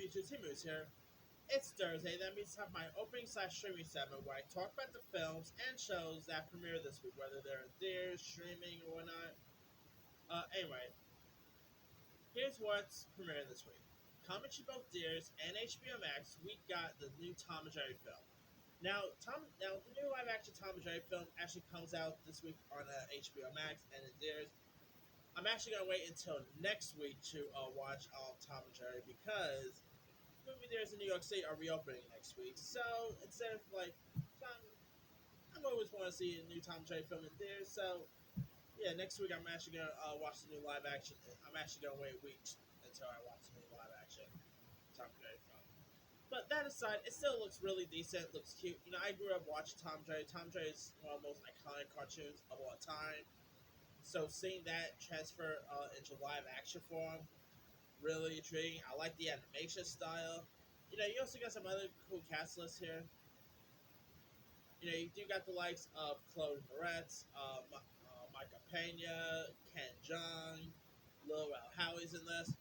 YouTube? Tim Moose here. It's Thursday. That means I have my opening slash streaming segment where I talk about the films and shows that premiere this week, whether they're in theaters, streaming, or whatnot. Anyway, here's what's premiering this week. Coming to both theaters and HBO Max, we got the new Tom and Jerry film. Now the new live action Tom and Jerry film actually comes out this week on HBO Max and in theaters. I'm actually gonna wait until next week to watch Tom and Jerry because movie theaters in New York City are reopening next week. So instead of I'm always want to see a new Tom and Jerry film in theaters. So yeah, next week I'm actually gonna watch the new live action. I'm actually gonna wait weeks until I watch the new live action Tom and Jerry film. But that aside, it still looks really decent. Looks cute. You know, I grew up watching Tom and Jerry. Tom and Jerry is one of the most iconic cartoons of all time. So seeing that transfer into live action form really intriguing. I like the animation style. You know, you also got some other cool cast lists here. You know, you do got the likes of Chloe Moretz, Micah Pena, Ken Jeong, Lil Rel Howie's in this.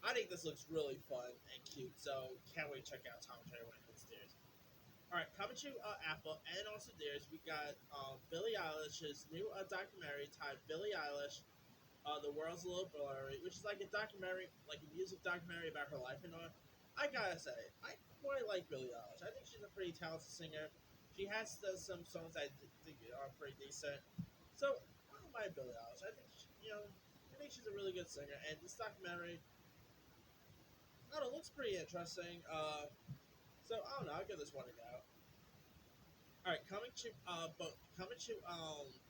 I think this looks really fun and cute, so can't wait to check out Tom and Jerry when it hits theaters. Alright, coming to Apple and also theirs, we got Billie Eilish's new documentary titled Billie Eilish, The World's a Little Blurry, which is like a documentary, like a music documentary about her life and all. I gotta say, I quite like Billie Eilish. I think she's a pretty talented singer. She has done some songs I think are pretty decent. So I don't mind Billie Eilish. I think she's a really good singer. And this documentary, I don't know, looks pretty interesting. So I don't know. I'll give this one a go. All right, coming to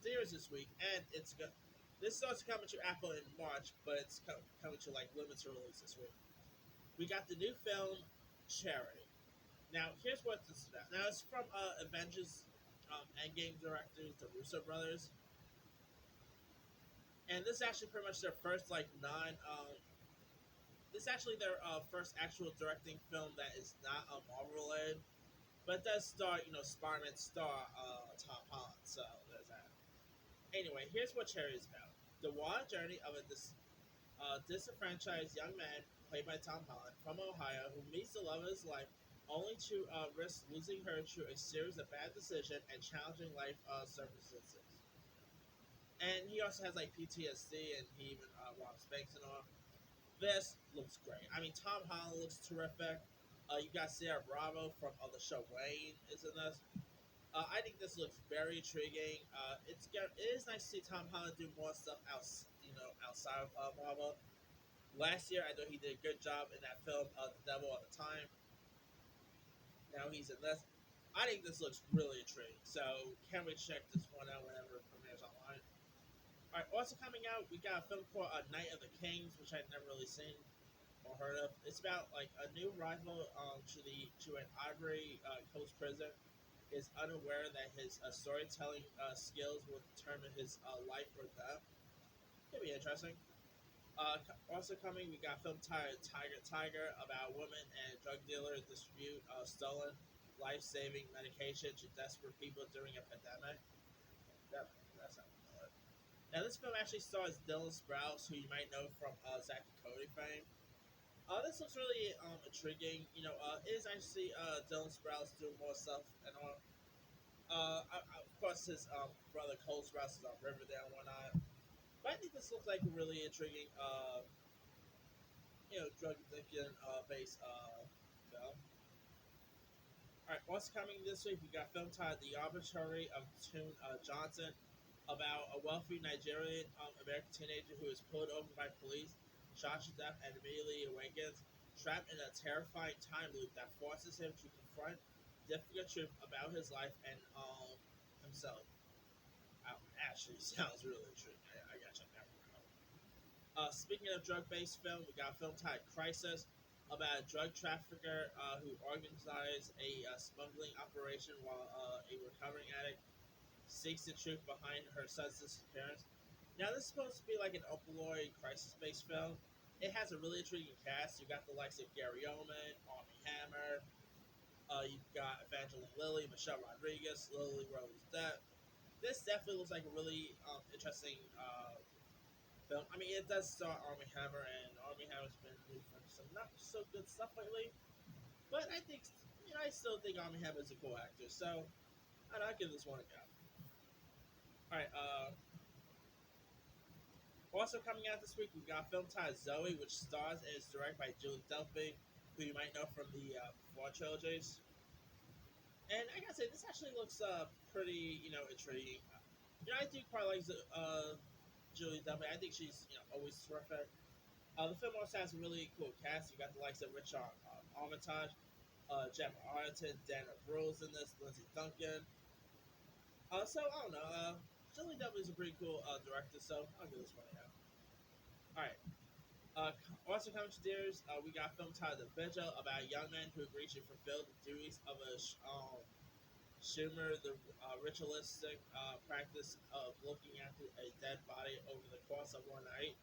theaters this week, and it's good. This starts coming to Apple in March, but it's coming to like limited release this week. We got the new film Charity. Now, here's what this is about. Now, it's from Avengers Endgame directors, the Russo brothers, and this is actually pretty much their first like non. This is actually their first actual directing film that is not Marvel related, but it does star Spider-Man star Tom Holland. So there's that. Anyway, here's what Charity is about: the wild journey of a disenfranchised young man, played by Tom Holland, from Ohio, who meets the love of his life only to risk losing her through a series of bad decisions and challenging life circumstances. And he also has like PTSD, and he even robs banks and all. This looks great. I mean, Tom Holland looks terrific. You got Sarah Bravo from the show Wayne is in this. I think this looks very intriguing. It is nice to see Tom Holland do more stuff outside of Marvel. Last year, I know he did a good job in that film, The Devil at the Time. Now he's in this. I think this looks really intriguing. So can't wait to check this one out whenever it premieres online. All right, also coming out, we got a film called Night of the Kings, which I've never really seen or heard of. It's about like a new rival to an Ivory Coast prison is unaware that his storytelling skills will determine his life or death. Could be interesting. Also coming, we got film Tiger Tiger about a woman and drug dealer distribute stolen life-saving medication to desperate people during a pandemic. That's not good. Now, this film actually stars Dylan Sprouse, who you might know from Zack and Cody fame. This looks really intriguing. It is actually Dylan Sprouse doing more stuff and all. Of course, his brother Cole Sprouse is on Riverdale and whatnot. But I think this looks like a really intriguing, drug addiction based film. All right, what's coming this week? We got film titled "The Arbitrary of Tune Johnson," about a wealthy Nigerian American teenager who is pulled over by police, shot to death, and immediately awakens, trapped in a terrifying time loop that forces him to confront difficult truth about his life and himself. Actually, sounds really intriguing. I gotta check that one out. Speaking of drug-based film, we got a film titled "Crisis," about a drug trafficker who organizes a smuggling operation while a recovering addict seeks the truth behind her son's disappearance. Now, this is supposed to be like an opioid crisis-based film. It has a really intriguing cast. You got the likes of Gary Oldman, Armie Hammer. You've got Evangeline Lilly, Michelle Rodriguez, Lily Rose Depp. This definitely looks like a really interesting film. I mean, it does star Armie Hammer, and Armie Armie Hammer's been moved for some not so good stuff lately. But I think, I still think Armie Hammer is a cool actor. So I'll give this one a go. All right. Also coming out this week, we got film titled Zoe, which stars and is directed by Julie Delpy, who you might know from the Four trilogies. And I gotta say, this actually looks pretty, intriguing. I do quite like Julie Delpy. I think she's, always terrific. The film also has a really cool cast. You got the likes of Richard Armitage, Jeff Arrington, Dana Bruce in this, Lindsay Duncan. So I don't know. Julie Delpy is a pretty cool director, so I'll give this one a go. All right. Also coming to theaters, we got film titled The Vigil about a young man who agrees to fulfill the duties of a Schumer, the ritualistic practice of looking after a dead body over the course of one night.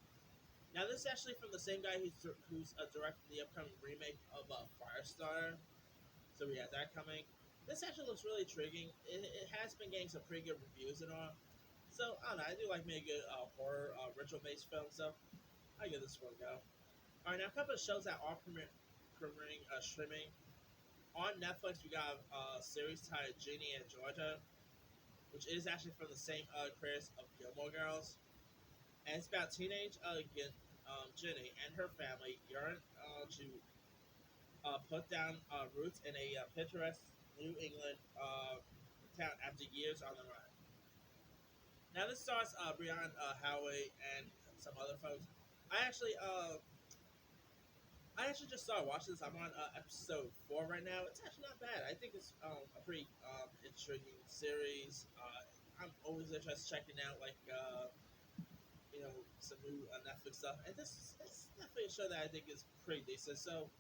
Now, this is actually from the same guy who's directing the upcoming remake of Firestarter. So we have that coming. This actually looks really intriguing. It has been getting some pretty good reviews and all. So, I don't know. I do like me a good horror ritual-based film, so I give this one a go. All right, now a couple of shows that are premiering streaming. On Netflix, we got a series titled Ginny and Georgia, which is actually from the same creators of Gilmore Girls. And it's about teenage Ginny and her family yearn to put down roots in a picturesque New England town after years on the run. Now this stars Brian Howie and some other folks. I actually uh, I actually just started watching this. I'm on episode 4 right now. It's actually not bad. I think it's a pretty intriguing series. I'm always interested in checking out some new Netflix stuff, and this is definitely a show that I think is pretty decent. So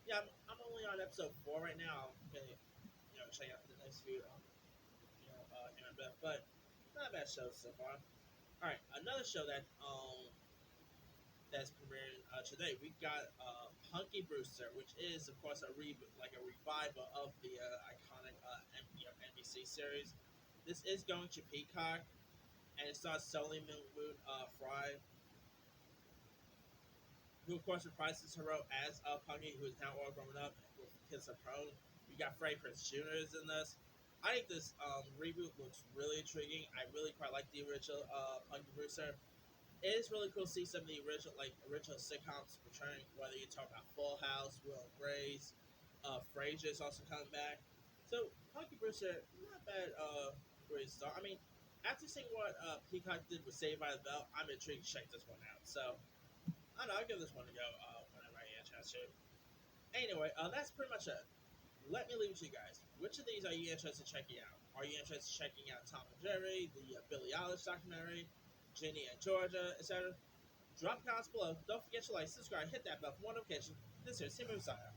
yeah, I'm only on episode 4 right now. I'm gonna check out the next few in a bit, but not a bad show so far. All right, another show that's premiering today. We got Punky Brewster, which is of course a revival of the iconic NBC series. This is going to Peacock, and it stars Sully Moon Fry, who of course reprises her role as Punky, who is now all grown up with kids of her own. We got Freddie Prinze Jr. is in this. I think this reboot looks really intriguing. I really quite like the original Punky Brewster. It is really cool to see some of the original sitcoms returning. Whether you talk about Full House, Will and Grace, Frasier is also coming back. So Punky Brewster, not bad. Great start. I mean, after seeing what Peacock did with Saved by the Bell, I'm intrigued to check this one out. So I don't know. I'll give this one a go whenever I get a chance to. Anyway, that's pretty much it. Let me leave it to you guys. Which of these are you interested in checking out? Are you interested in checking out Tom and Jerry, the Billie Eilish documentary, Ginny and Georgia, etc.? Drop comments below. Don't forget to like, subscribe, hit that bell for more notifications. This is Tim Musaya.